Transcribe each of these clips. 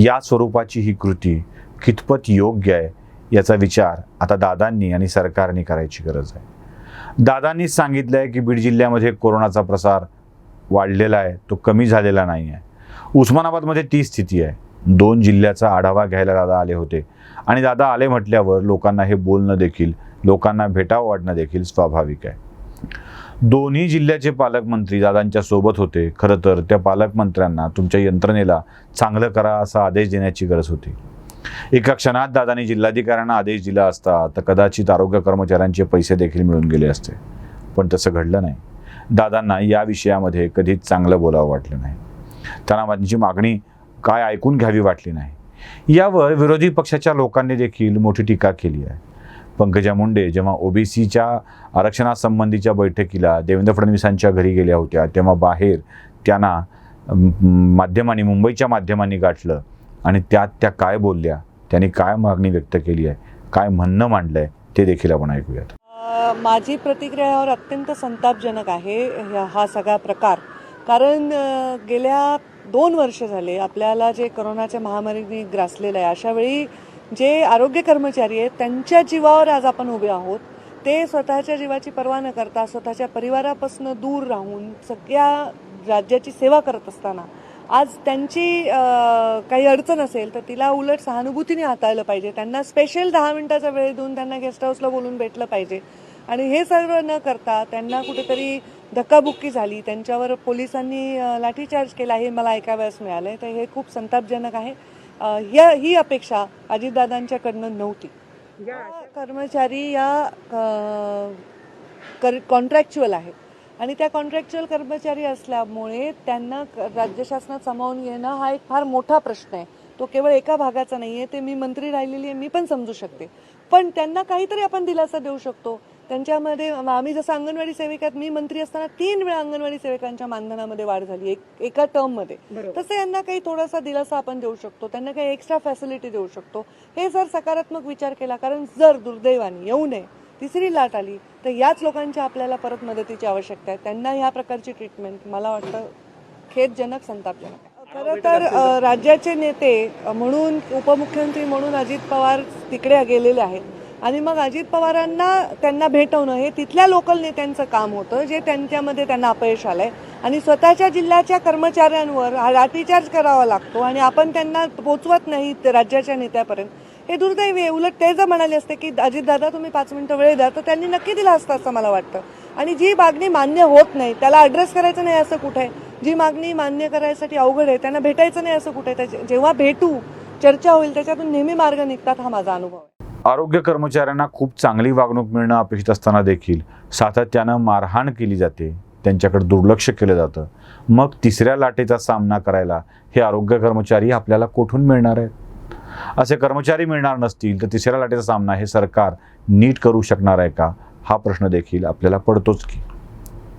या स्वरूपाची ही कृती कितपत योग्य आहे याचा विचार आता दादांनी आणि सरकारने करायची गरज आहे. दादांनीच सांगितलं आहे की बीड जिल्ह्यामध्ये कोरोनाचा प्रसार वाढलेला आहे, तो कमी झालेला नाही आहे. उस्मानाबादमध्ये ती स्थिती आहे. 2 जिल्ह्याचा आढावा घ्यायला दादा आले होते आणि दादा आले म्हटल्यावर लोकांना हे बोलणं देखील, लोकांना भेटावं वाटणं देखील स्वाभाविक आहे. दोन्ही जिल्ह्याचे पालकमंत्री दादांच्या सोबत होते. खरं तर त्या पालकमंत्र्यांना तुमच्या यंत्रणेला चांगलं करा असा आदेश देण्याची गरज होती. एका क्षणात दादांनी जिल्हाधिकाऱ्यांना आदेश दिला असता तर कदाचित आरोग्य कर्मचाऱ्यांचे पैसे देखील मिळून गेले असते. पण तसं घडलं नाही. दादांना या विषयामध्ये कधीच चांगलं बोलावं वाटलं नाही. त्यांना माझी मागणी काय ऐकून घ्यावी वाटली नाही. यावर विरोधी पक्षाच्या लोकांनी देखील मोठी टीका केली आहे. पंकजा मुंडे जेव्हा ओबीसीच्या आरक्षणासंबंधीच्या बैठकीला देवेंद्र फडणवीसांच्या घरी गेल्या होत्या तेव्हा बाहेर त्यांना माध्यमांनी, मुंबईच्या माध्यमांनी गाठलं आणि त्यात त्या काय बोलल्या, त्यांनी काय मागणी व्यक्त केली आहे, काय म्हणणं मांडलं आहे ते देखील आपण ऐकूयात. माझी प्रतिक्रिया यावर अत्यंत संतापजनक आहे हा सगळा प्रकार. कारण गेल्या 2 वर्ष झाले आपल्याला जे कोरोनाच्या महामारीने ग्रासलेलं आहे, अशा वेळी जे आरोग्य कर्मचारी आहेत त्यांच्या जीवावर आज आपण उभे आहोत. ते स्वतःच्या जीवाची पर्वा न करता स्वतःच्या परिवारापासून दूर राहून सगळ्या राज्याची सेवा करत असताना आज त्यांची काही अडचण असेल तर तिला उलट सहानुभूतीने हाताळलं पाहिजे. त्यांना स्पेशल 10 मिनिटाचा वेळ देऊन त्यांना गेस्ट हाऊसला बोलून भेटलं पाहिजे. आणि हे सर्व न करता त्यांना कुठेतरी धक्काबुक्की झाली, त्यांच्यावर पोलिसांनी लाठीचार्ज केला हे मला ऐकावयास मिळालंय. तर हे खूप संतापजनक आहे. ही अपेक्षा अजितदादांच्याकडनं नव्हती. कर्मचारी या कॉन्ट्रॅक्च्युअल आहेत आणि त्या कॉन्ट्रॅक्च्युअल कर्मचारी असल्यामुळे त्यांना राज्य शासनात सामावून घेणं हा एक फार मोठा प्रश्न आहे. तो केवळ एका भागाचा नाही आहे. ते मी मंत्री राहिलेली आहे, मी पण समजू शकते. पण त्यांना काहीतरी आपण दिलासा देऊ शकतो. त्यांच्यामध्ये आम्ही जसं अंगणवाडी सेविकात, मी मंत्री असताना 3 वेळा अंगणवाडी सेविकांच्या मानधनामध्ये वाढ झाली एका टर्ममध्ये. तसं यांना काही थोडासा दिलासा आपण देऊ शकतो, त्यांना काही एक्स्ट्रा फॅसिलिटी देऊ शकतो. हे जर सकारात्मक विचार केला, कारण जर दुर्दैवाने येऊ नये 3री लाट आली तर याच लोकांच्या आपल्याला परत मदतीची आवश्यकता आहे. त्यांना ह्या प्रकारची ट्रीटमेंट मला वाटतं खेदजनक, संतापजनक. खरं तर राज्याचे नेते म्हणून, उपमुख्यमंत्री म्हणून अजित पवार तिकडे गेलेले आहेत आणि मग अजित पवारांना त्यांना भेटवणं हे तिथल्या लोकल नेत्यांचं काम होतं, जे त्यांच्यामध्ये त्यांना अपयश आलंय. आणि स्वतःच्या जिल्ह्याच्या कर्मचाऱ्यांवर लाठीचार्ज करावा लागतो आणि आपण त्यांना पोचवत नाही राज्याच्या नेत्यापर्यंत. हे दुर्दैवी आहे. उलट ते जर म्हणाले असते की अजितदादा तुम्ही 5 मिनिटं वेळ द्या, तर त्यांनी नक्की दिला असतं असं मला वाटतं. आणि जी मागणी मान्य होत नाही त्याला अड्रेस करायचं नाही असं कुठे आहे? जी मागणी मान्य करायसाठी अवघड आहे त्यांना भेटायचं नाही असं कुठे आहे? जेव्हा भेटू, चर्चा होईल, त्याच्यातून नेहमी मार्ग निघतात, हा माझा अनुभव आहे. आरोग्य कर्मचाऱ्यांना खूप चांगली वागणूक मिळणं अपेक्षित असताना देखील सातत्यानं मारहाण केली जाते, त्यांच्याकडे दुर्लक्ष केलं जातं. मग 3ऱ्या लाटेचा सामना करायला हे आरोग्य कर्मचारी आपल्याला कुठून मिळणार आहेत? असे कर्मचारी मिळणार नसतील तर 3ऱ्या लाटेचा सामना हे सरकार नीट करू शकणार आहे का, हा प्रश्न देखील आपल्याला पडतोच की.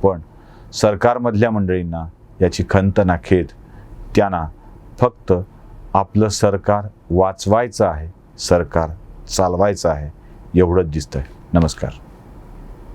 पण सरकारमधल्या मंडळींना याची खंत ना खेद. त्यांना फक्त आपलं सरकार वाचवायचं आहे, सरकार चालवायचं आहे, एवढंच दिसतंय. नमस्कार.